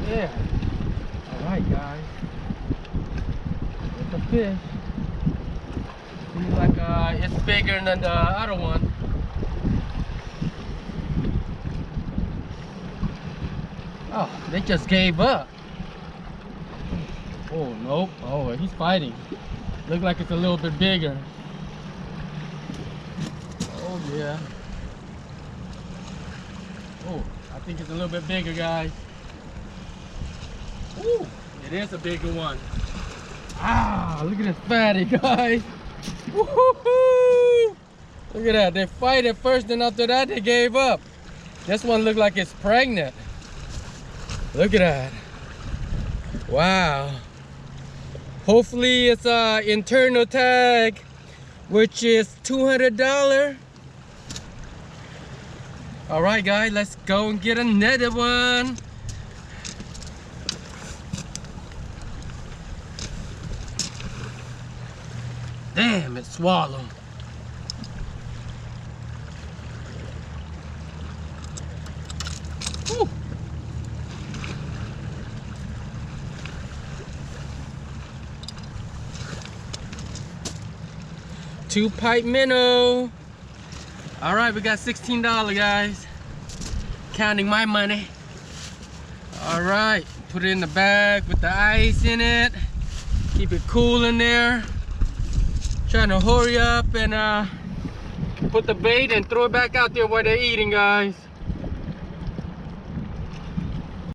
Yeah. Alright guys. It's a fish. Seems like it's bigger than the other one. Oh, they just gave up. Oh, nope. Oh, he's fighting. Look like it's a little bit bigger. Oh, yeah. Oh, I think it's a little bit bigger, guys. Ooh, it is a bigger one. Ah, look at this fatty, guys. Woohoo! Look at that. They fight at first, and after that, they gave up. This one looked like it's pregnant. Look at that. Wow. Hopefully it's an internal tag, which is $200. All right, guys, let's go and get another one. Damn, it swallowed. Whew. Two Pikeminnow. All right, we got $16, guys. Counting my money. All right, put it in the bag with the ice in it. Keep it cool in there. Trying to hurry up and put the bait and throw it back out there where they're eating, guys.